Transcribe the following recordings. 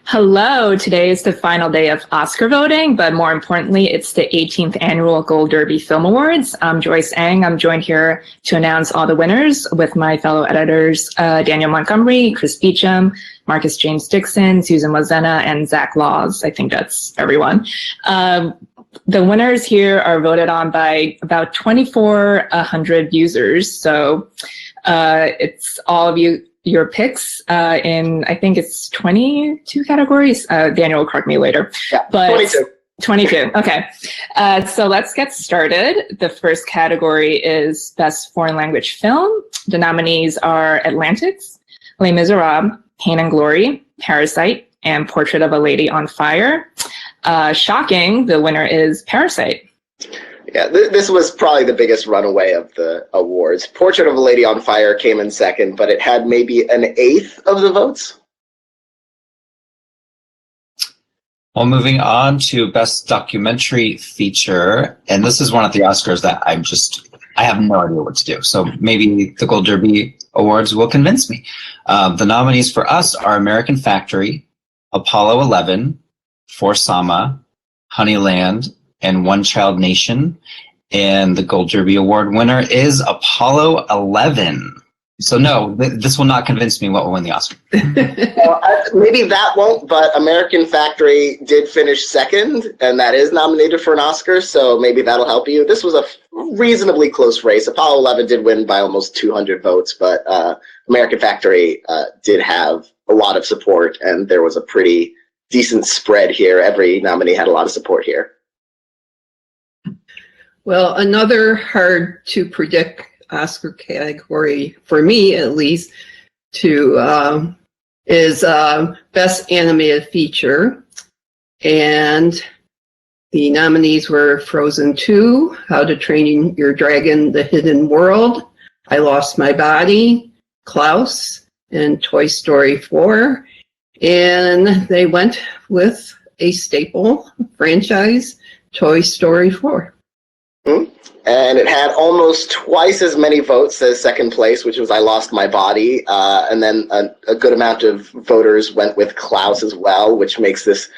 Hello, today is the final day of Oscar voting, but more importantly, it's the 18th annual Gold Derby Film Awards. I'm Joyce Eng. I'm joined here to announce all the winners with my fellow editors, Daniel Montgomery, Chris Beecham, Marcus James Dixon, Susan Wazena, and Zach Laws. I think that's everyone. The winners here are voted on by about 2,400 users. So it's all of your picks in, I think it's 22 categories. Daniel will correct me later. Yeah, but 22. 22, okay. So let's get started. The first category is Best Foreign Language Film. The nominees are Atlantics, Les Miserables, Pain and Glory, Parasite, and Portrait of a Lady on Fire. Shocking, the winner is Parasite. Yeah, this was probably the biggest runaway of the awards. Portrait of a Lady on Fire came in second, but it had maybe an eighth of the votes. Well, moving on to Best Documentary Feature, and this is one of the Oscars that I have no idea what to do. So maybe the Gold Derby Awards will convince me. The nominees for us are American Factory, Apollo 11, For Sama, Honeyland, and One Child Nation. And the Gold Derby Award winner is Apollo 11. So no, this will not convince me what will win the Oscar. Maybe that won't, but American Factory did finish second, and that is nominated for an Oscar, so maybe that'll help you. This was a reasonably close race. Apollo 11 did win by almost 200 votes, but American Factory did have a lot of support, and there was a pretty decent spread here. Every nominee had a lot of support here. Well, another hard to predict Oscar category, for me at least, is Best Animated Feature. And the nominees were Frozen 2, How to Train Your Dragon, The Hidden World, I Lost My Body, Klaus, and Toy Story 4. And they went with a staple franchise, Toy Story 4. And it had almost twice as many votes as second place, which was I Lost My Body. And then a good amount of voters went with Klaus as well, which makes this,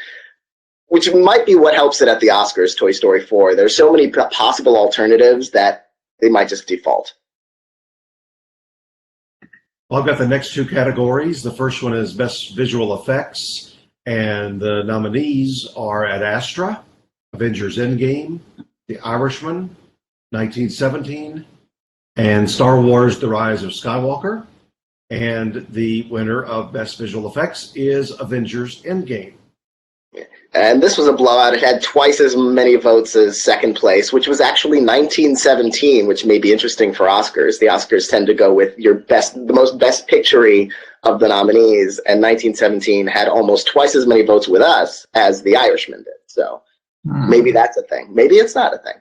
which might be what helps it at the Oscars, Toy Story 4. There's so many possible alternatives that they might just default. Well, I've got the next two categories. The first one is Best Visual Effects, and the nominees are Ad Astra, Avengers Endgame, The Irishman, 1917, and Star Wars: The Rise of Skywalker. And the winner of Best Visual Effects is Avengers Endgame. And this was a blowout. It had twice as many votes as second place, which was actually 1917, which may be interesting for Oscars. The Oscars tend to go with the most best picture-y of the nominees, and 1917 had almost twice as many votes with us as The Irishman did. So maybe that's a thing. Maybe it's not a thing.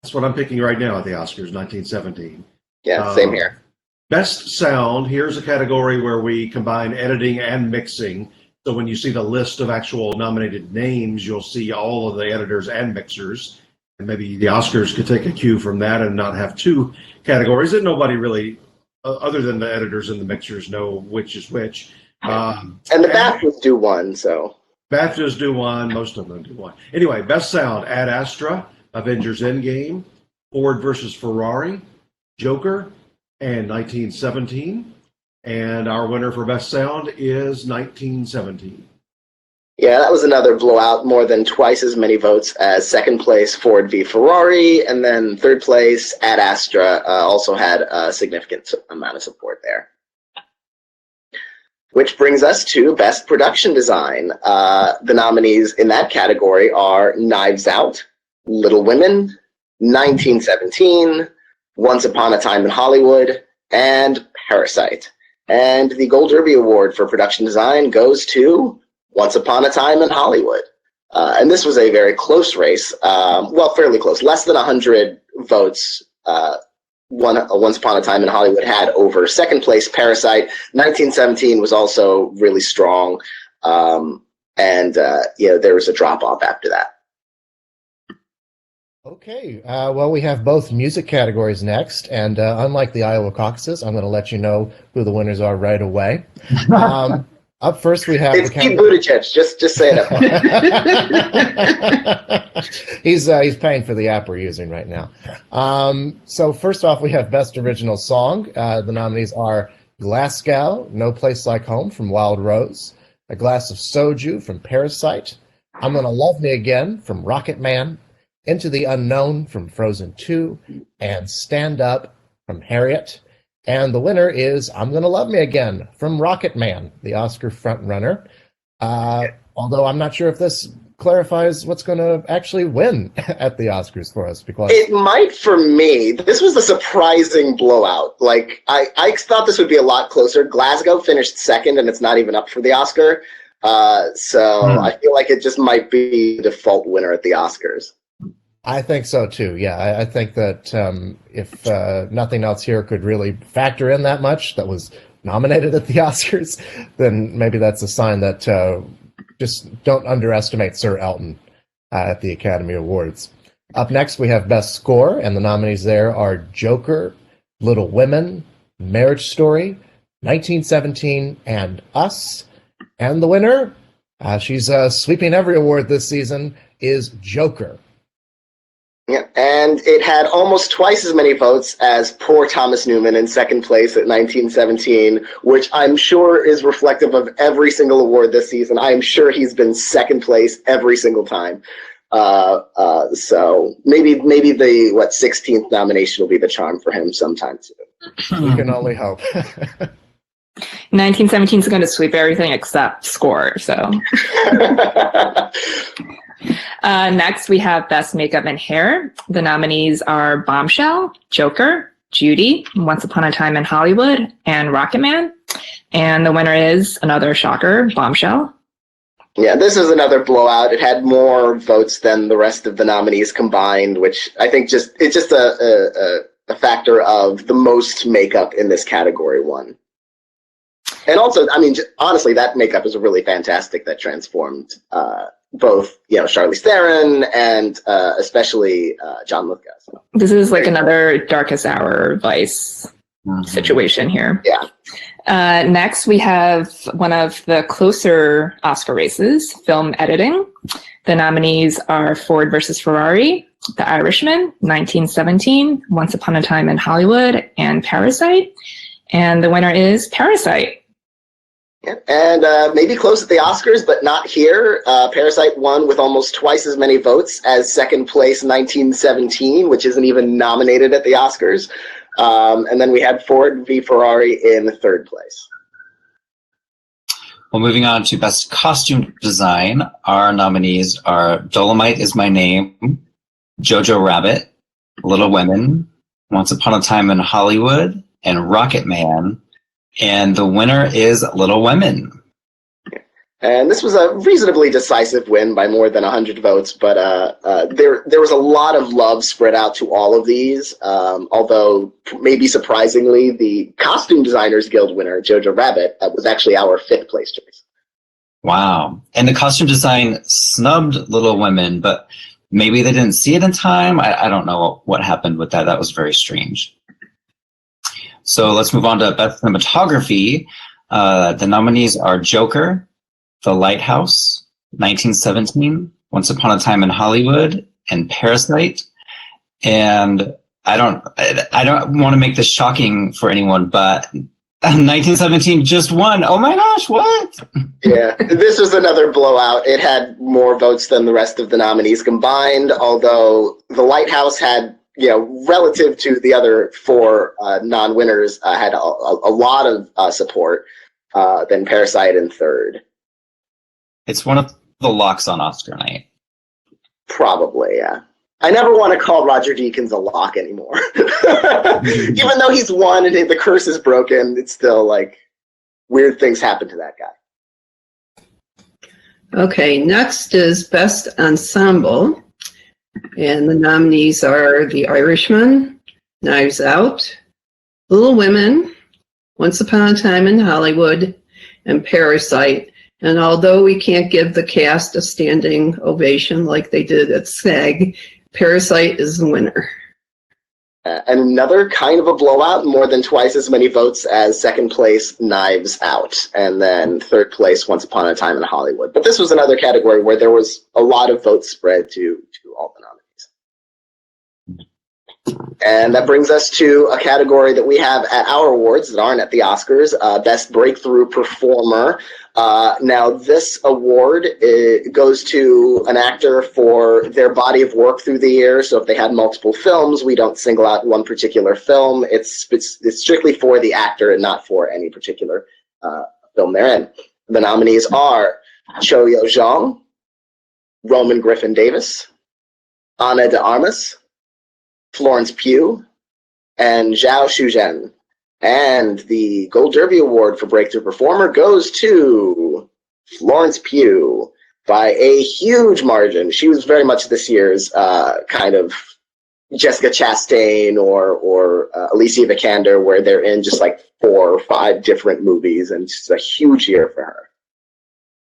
That's what I'm picking right now at the Oscars, 1917. Yeah, same here. Best Sound, here's a category where we combine editing and mixing. So when you see the list of actual nominated names, you'll see all of the editors and mixers. And maybe the Oscars could take a cue from that and not have two categories that nobody really, other than the editors and the mixers, know which is which. And the BAFTAs do one, so. BAFTAs do one, most of them do one. Anyway, Best Sound, Ad Astra, Avengers Endgame, Ford versus Ferrari, Joker, and 1917. And our winner for Best Sound is 1917. Yeah, that was another blowout, more than twice as many votes as second place, Ford v. Ferrari, and then third place, Ad Astra, also had a significant amount of support there. Which brings us to Best Production Design. The nominees in that category are Knives Out, Little Women, 1917, Once Upon a Time in Hollywood, and Parasite. And the Gold Derby Award for Production Design goes to Once Upon a Time in Hollywood. And this was a very close race. Well, fairly close. Less than 100 votes. Once Upon a Time in Hollywood had over second place Parasite. 1917 was also really strong. There was a drop-off after that. Okay, well, we have both music categories next, and unlike the Iowa caucuses, I'm going to let you know who the winners are right away. Up first, we have It's Pete Buttigieg. Just say it. He's paying for the app we're using right now. So first off, we have Best Original Song. The nominees are Glasgow, No Place Like Home from Wild Rose, A Glass of Soju from Parasite, I'm Gonna Love Me Again from Rocket Man, Into the Unknown from Frozen 2, and Stand Up from Harriet. And the winner is I'm Gonna Love Me Again from Rocket Man, the Oscar frontrunner. Although I'm not sure if this clarifies what's going to actually win at the Oscars for us, because it might for me. This was a surprising blowout. Like I thought this would be a lot closer. Glasgow finished second, and it's not even up for the Oscar. So I feel like it just might be the default winner at the Oscars. I think so too. Yeah, I think that if nothing else here could really factor in that much that was nominated at the Oscars, then maybe that's a sign that just don't underestimate Sir Elton at the Academy Awards. Up next, we have Best Score, and the nominees there are Joker, Little Women, Marriage Story, 1917, and Us. And the winner, she's sweeping every award this season, is Joker. Yeah, and it had almost twice as many votes as poor Thomas Newman in second place at 1917, which I'm sure is reflective of every single award this season. I'm sure he's been second place every single time. So maybe the 16th nomination will be the charm for him sometime soon. We can only hope. 1917 is going to sweep everything except score. So. Next, we have Best Makeup and Hair. The nominees are Bombshell, Joker, Judy, Once Upon a Time in Hollywood, and Rocketman. And the winner is, another shocker, Bombshell. Yeah, this is another blowout. It had more votes than the rest of the nominees combined, which I think it's just a factor of the most makeup in this category won. And also, I mean, honestly, that makeup is really fantastic. That transformed both, Charlize Theron and especially John Lithgow. So. This is like another Darkest Hour Vice situation here. Yeah. Next, we have one of the closer Oscar races, film editing. The nominees are Ford versus Ferrari, The Irishman, 1917, Once Upon a Time in Hollywood, and Parasite. And the winner is Parasite. Yeah. And maybe close at the Oscars, but not here. Parasite won with almost twice as many votes as second place 1917, which isn't even nominated at the Oscars. And then we had Ford v. Ferrari in third place. Well, moving on to Best Costume Design, our nominees are Dolomite Is My Name, Jojo Rabbit, Little Women, Once Upon a Time in Hollywood, and Rocket Man. And the winner is Little Women. And this was a reasonably decisive win by more than 100 votes, but there was a lot of love spread out to all of these, although maybe surprisingly, the Costume Designers Guild winner, Jojo Rabbit, was actually our fifth place choice. Wow. And the costume design snubbed Little Women, but maybe they didn't see it in time. I don't know what happened with that. That was very strange. So let's move on to Best Cinematography. The nominees are Joker, The Lighthouse, 1917, Once Upon a Time in Hollywood, and Parasite. And I don't want to make this shocking for anyone, but 1917 just won. Oh my gosh, what? Yeah, this was another blowout. It had more votes than the rest of the nominees combined, although The Lighthouse had, relative to the other four non-winners, had a lot of support than Parasite in third. It's one of the locks on Oscar night. Probably, yeah. I never want to call Roger Deakins a lock anymore. Even though he's won and the curse is broken, it's still like weird things happen to that guy. Okay, next is Best Ensemble. And the nominees are The Irishman, Knives Out, Little Women, Once Upon a Time in Hollywood, and Parasite. And although we can't give the cast a standing ovation like they did at SAG, Parasite is the winner. And another kind of a blowout, more than twice as many votes as second place, Knives Out, and then third place, Once Upon a Time in Hollywood. But this was another category where there was a lot of votes spread to all the nominees. And that brings us to a category that we have at our awards that aren't at the Oscars, Best Breakthrough Performer. Now, this award goes to an actor for their body of work through the year. So if they had multiple films, we don't single out one particular film. It's strictly for the actor and not for any particular film they're in. The nominees are Cho-Yo Zhang, Roman Griffin Davis, Ana de Armas, Florence Pugh, and Zhao Shuzhen. And the Gold Derby Award for Breakthrough Performer goes to Florence Pugh by a huge margin. She was very much this year's kind of Jessica Chastain or Alicia Vikander, where they're in just like 4 or 5 different movies, and it's a huge year for her.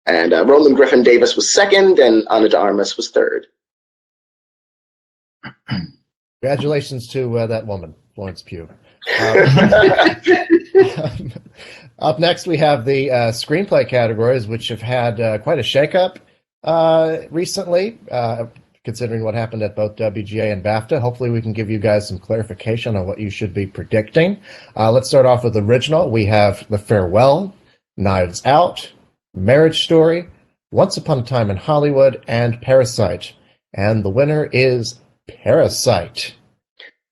And Roman Griffin Davis was second, and Ana de Armas was third. Congratulations to that woman, Florence Pugh. Up next, we have the screenplay categories, which have had quite a shakeup recently, considering what happened at both WGA and BAFTA. Hopefully, we can give you guys some clarification on what you should be predicting. Let's start off with original. We have The Farewell, Knives Out, Marriage Story, Once Upon a Time in Hollywood, and Parasite. And the winner is Parasite.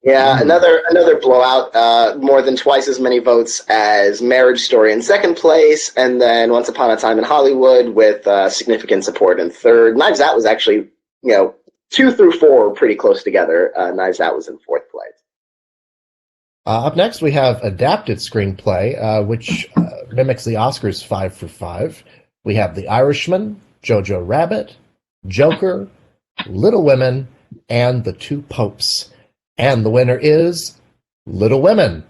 Yeah, another blowout, more than twice as many votes as Marriage Story in second place, and then Once Upon a Time in Hollywood with significant support in third. Knives Out was actually, 2 through 4 were pretty close together. Knives Out was in fourth place. Up next, we have Adapted Screenplay, which mimics the Oscars 5 for 5. We have The Irishman, Jojo Rabbit, Joker, Little Women, and The Two Popes. And the winner is Little Women.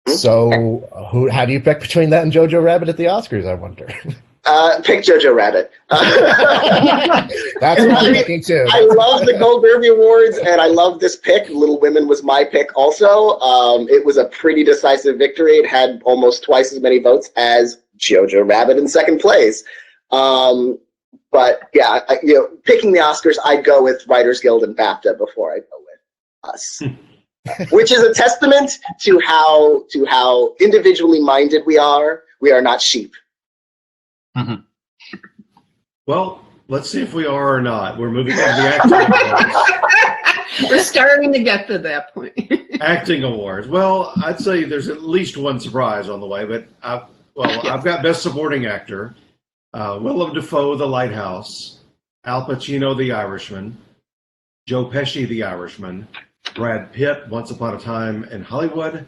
So, how do you pick between that and Jojo Rabbit at the Oscars, I wonder? Pick Jojo Rabbit. That's what I'm thinking too. I love the Gold Derby Awards, and I love this pick. Little Women was my pick also. It was a pretty decisive victory. It had almost twice as many votes as Jojo Rabbit in second place. But yeah, picking the Oscars, I'd go with Writers Guild and BAFTA before I go with us, which is a testament to how individually minded we are. We are not sheep. Mm-hmm. Well, let's see if we are or not. We're moving on to the acting awards. We're starting to get to that point. Acting awards. Well, I'd say there's at least one surprise on the way, but I've got Best Supporting Actor, Willem Dafoe, The Lighthouse, Al Pacino, The Irishman, Joe Pesci, The Irishman, Brad Pitt, Once Upon a Time in Hollywood,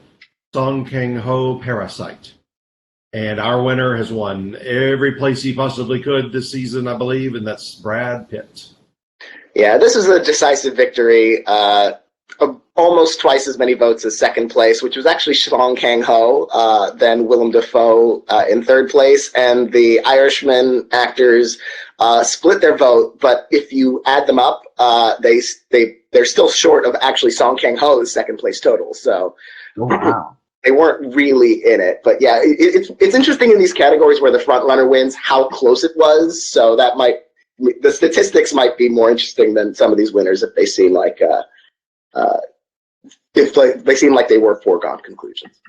Song Kang-ho, Parasite. And our winner has won every place he possibly could this season, I believe, and that's Brad Pitt. Yeah, this is a decisive victory. Almost twice as many votes as second place, which was actually Song Kang-ho, then Willem Dafoe in third place. And the Irishman actors split their vote, but if you add them up, they're still short of actually Song Kang-ho's second place total. So wow. They weren't really in it. But yeah, it's interesting in these categories where the front runner wins how close it was. So the statistics might be more interesting than some of these winners if they seem like they were foregone conclusions.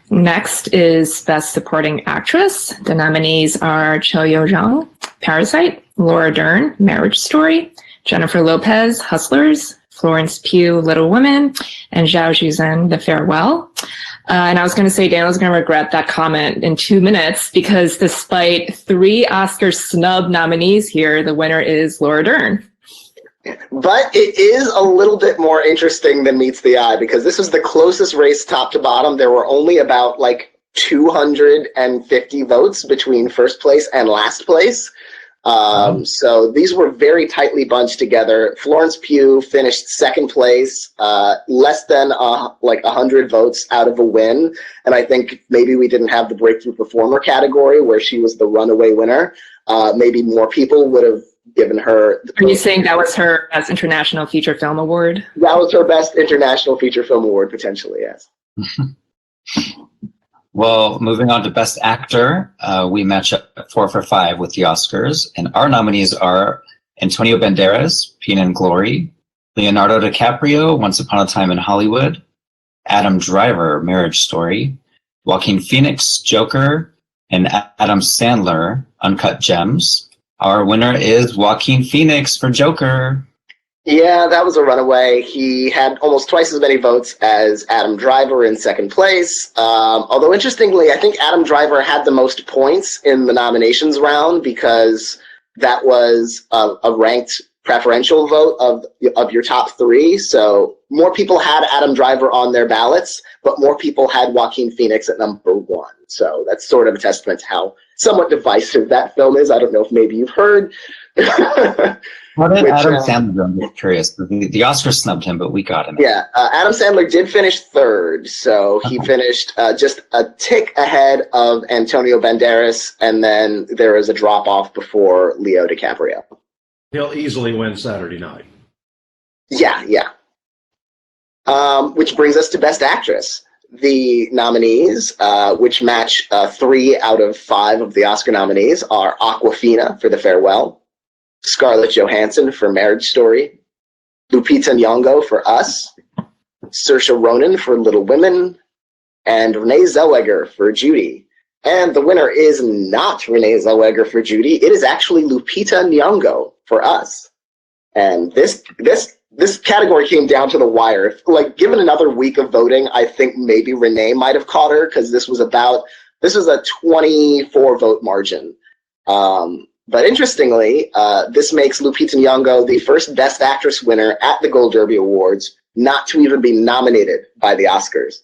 Next is Best Supporting Actress. The nominees are Cho-Yo Zhang, Parasite, Laura Dern, Marriage Story, Jennifer Lopez, Hustlers, Florence Pugh, Little Women, and Zhao Shuzhen, The Farewell. And I was going to say Daniel's going to regret that comment in 2 minutes because despite 3 Oscar snub nominees here, the winner is Laura Dern. But it is a little bit more interesting than meets the eye because this was the closest race top to bottom. There were only about 250 votes between first place and last place. So these were very tightly bunched together. Florence Pugh finished second place, less than 100 votes out of a win. And I think maybe we didn't have the Breakthrough Performer category where she was the runaway winner. Maybe more people would have given her. Are you saying that was her Best International Feature Film Award? That was her Best International Feature Film Award, potentially, yes. Well, moving on to Best Actor, we match up 4 for 5 with the Oscars, and our nominees are Antonio Banderas, Pain and Glory, Leonardo DiCaprio, Once Upon a Time in Hollywood, Adam Driver, Marriage Story, Joaquin Phoenix, Joker, and Adam Sandler, Uncut Gems. Our winner is Joaquin Phoenix for Joker. Yeah, that was a runaway. He had almost twice as many votes as Adam Driver in second place. Although, interestingly, I think Adam Driver had the most points in the nominations round because that was a ranked preferential vote of your top 3. So more people had Adam Driver on their ballots, but more people had Joaquin Phoenix at number 1. So that's sort of a testament to how somewhat divisive that film is. I don't know if maybe you've heard. What did Adam Sandler do? I'm just curious. The Oscars snubbed him, but we got him. Yeah, Adam Sandler did finish 3rd, so he finished just a tick ahead of Antonio Banderas, and then there was a drop-off before Leo DiCaprio. He'll easily win Saturday night. Yeah. Which brings us to Best Actress. The nominees, which match 3 out of 5 of the Oscar nominees, are Awkwafina for The Farewell, Scarlett Johansson for Marriage Story, Lupita Nyong'o for Us, Saoirse Ronan for Little Women, and Renee Zellweger for Judy. And the winner is not Renee Zellweger for Judy. It is actually Lupita Nyong'o for Us. And this category came down to the wire. Like, given another week of voting, I think maybe Renee might have caught her because this was a 24 vote margin. But interestingly, this makes Lupita Nyong'o the first Best Actress winner at the Gold Derby Awards not to even be nominated by the Oscars.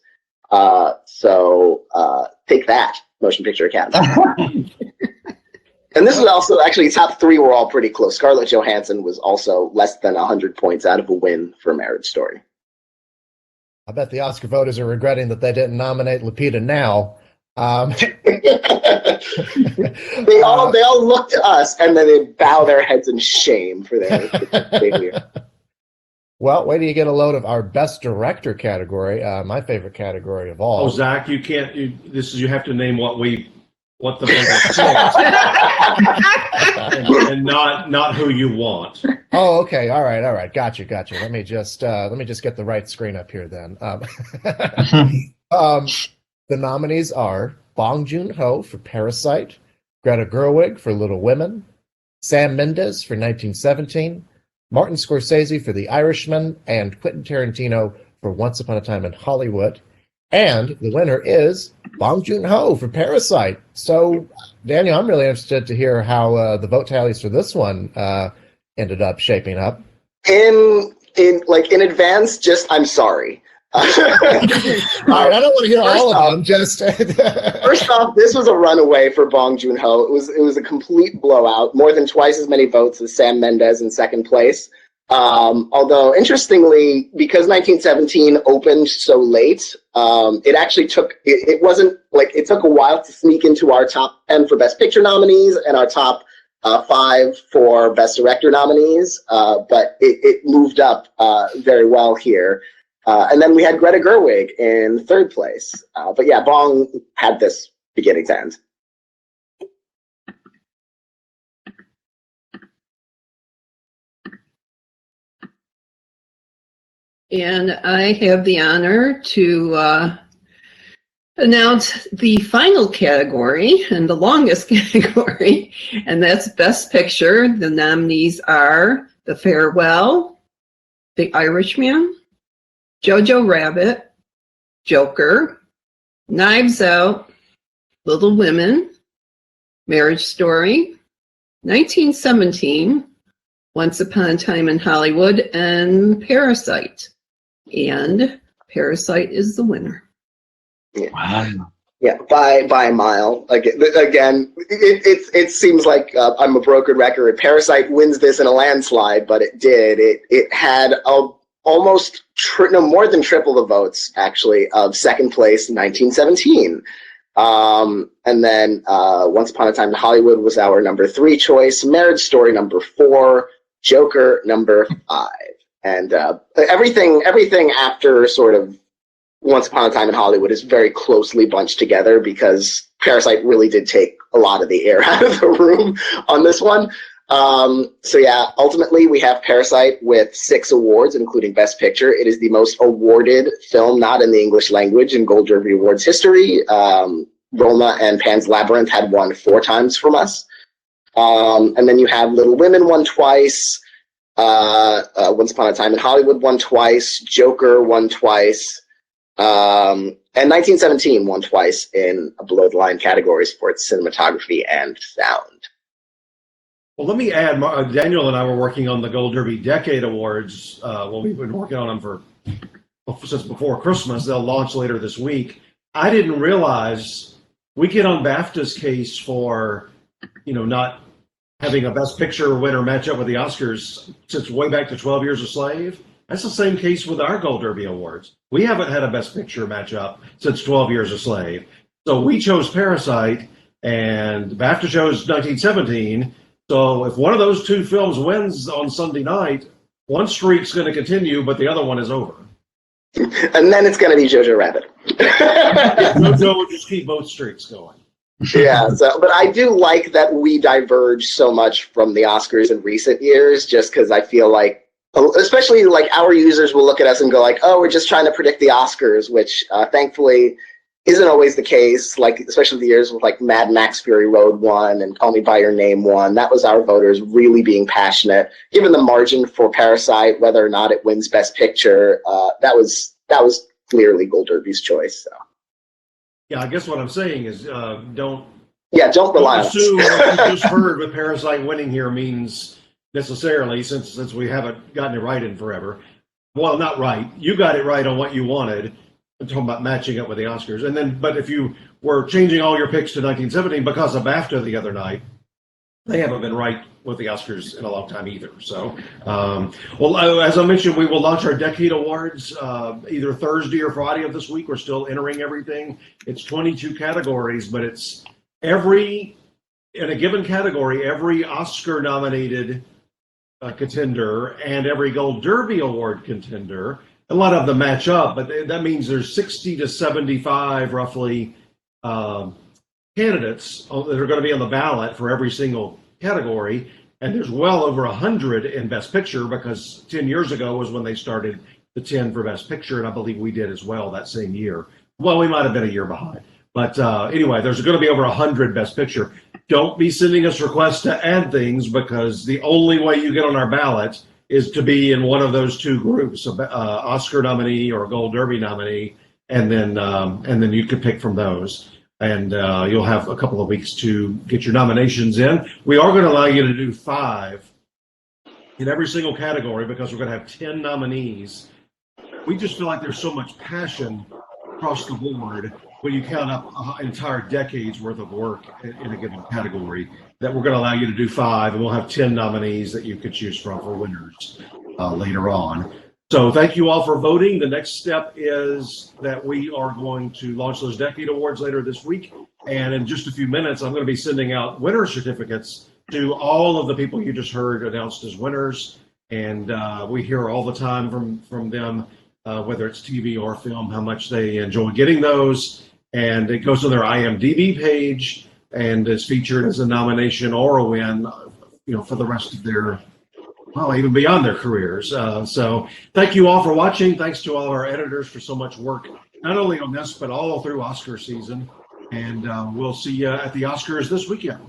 So take that, Motion Picture Academy. And this was also, actually, top 3 were all pretty close. Scarlett Johansson was also less than 100 points out of a win for Marriage Story. I bet the Oscar voters are regretting that they didn't nominate Lupita now. They all look to us and then they bow their heads in shame for their failure. Well, wait till you get a load of our Best Director category, my favorite category of all. Oh, Zach, you can't. You have to name what the voters picked, and not who you want. Oh, okay, all right, gotcha. Let me just get the right screen up here then. The nominees are Bong Joon-ho for Parasite, Greta Gerwig for Little Women, Sam Mendes for 1917, Martin Scorsese for The Irishman, and Quentin Tarantino for Once Upon a Time in Hollywood. And the winner is Bong Joon-ho for Parasite. So, Daniel, I'm really interested to hear how the vote tallies for this one ended up shaping up. In advance, I'm sorry. All right, I don't want to hear all of them. Just first off, this was a runaway for Bong Joon-ho. It was a complete blowout, more than twice as many votes as Sam Mendes in second place. Although interestingly, because 1917 opened so late, it actually took it took a while to sneak into our top 10 for Best Picture nominees and our top 5 for Best Director nominees, but it moved up very well here. And then we had Greta Gerwig in third place. But yeah, Bong had this beginning to end. And I have the honor to announce the final category and the longest category, and that's Best Picture. The nominees are The Farewell, The Irishman, Jojo Rabbit, Joker, Knives Out, Little Women, Marriage Story, 1917, Once Upon a Time in Hollywood, and Parasite. And Parasite is the winner. Yeah. Wow. Yeah, by a mile. Again, it seems like I'm a broken record. Parasite wins this in a landslide, but it did. It had almost more than triple the votes, actually, of second place in 1917. And then Once Upon a Time in Hollywood was our number 3 choice. Marriage Story number 4. Joker number 5. And everything after sort of Once Upon a Time in Hollywood is very closely bunched together because Parasite really did take a lot of the air out of the room on this one. So yeah, ultimately we have Parasite with 6 awards, including Best Picture. It is the most awarded film not in the English language in Gold Derby Awards history. Roma and Pan's Labyrinth had won 4 times from us. And then you have Little Women won twice. Once Upon a Time in Hollywood won twice. Joker won twice. And 1917 won twice in below the line categories for its cinematography and sound. Well, let me add, Daniel and I were working on the Gold Derby Decade Awards. Well, we've been working on them since before Christmas. They'll launch later this week. I didn't realize we get on BAFTA's case for, not having a Best Picture winner match up with the Oscars since way back to 12 Years a Slave. That's the same case with our Gold Derby Awards. We haven't had a Best Picture matchup since 12 Years a Slave. So we chose Parasite, and BAFTA chose 1917. So if one of those 2 films wins on Sunday night, one streak's going to continue, but the other one is over. And then it's going to be Jojo Rabbit. Jojo will just keep both streaks going. Yeah, but I do like that we diverge so much from the Oscars in recent years, just because I feel like, especially like our users will look at us and go like, oh, we're just trying to predict the Oscars, which thankfully isn't always the case, like especially the years with like Mad Max Fury Road won and Call Me By Your Name won. That was our voters really being passionate. Given the margin for Parasite, whether or not it wins Best Picture, that was clearly Gold Derby's choice. So. Yeah, I guess what I'm saying is don't rely on us. assume what you just heard with Parasite winning here means necessarily, since we haven't gotten it right in forever. Well, not right. You got it right on what you wanted. I'm talking about matching up with the Oscars. But if you were changing all your picks to 1917 because of BAFTA the other night, they haven't been right with the Oscars in a long time either. So, as I mentioned, we will launch our Decade Awards either Thursday or Friday of this week. We're still entering everything. It's 22 categories, but it's in a given category, every Oscar-nominated contender and every Gold Derby Award contender. A lot of them match up, but that means there's 60 to 75 roughly candidates that are going to be on the ballot for every single category, and there's well over 100 in Best Picture because 10 years ago was when they started the 10 for Best Picture, and I believe we did as well that same year. Well, we might have been a year behind, but anyway, there's going to be over 100 Best Picture. Don't be sending us requests to add things because the only way you get on our ballot is to be in one of those 2 groups, Oscar nominee or a Gold Derby nominee, and then you could pick from those. And you'll have a couple of weeks to get your nominations in. We are going to allow you to do 5 in every single category because we're going to have 10 nominees. We just feel like there's so much passion across the board when you count up an entire decade's worth of work in a given category that we're going to allow you to do 5, and we'll have 10 nominees that you could choose from for winners later on. So thank you all for voting. The next step is that we are going to launch those Decade Awards later this week. And in just a few minutes, I'm going to be sending out winner certificates to all of the people you just heard announced as winners. And we hear all the time from them, whether it's TV or film, how much they enjoy getting those. And it goes on their IMDb page and is featured as a nomination or a win, for the rest of their, even beyond their careers. So thank you all for watching. Thanks to all our editors for so much work, not only on this, but all through Oscar season. And we'll see you at the Oscars this weekend.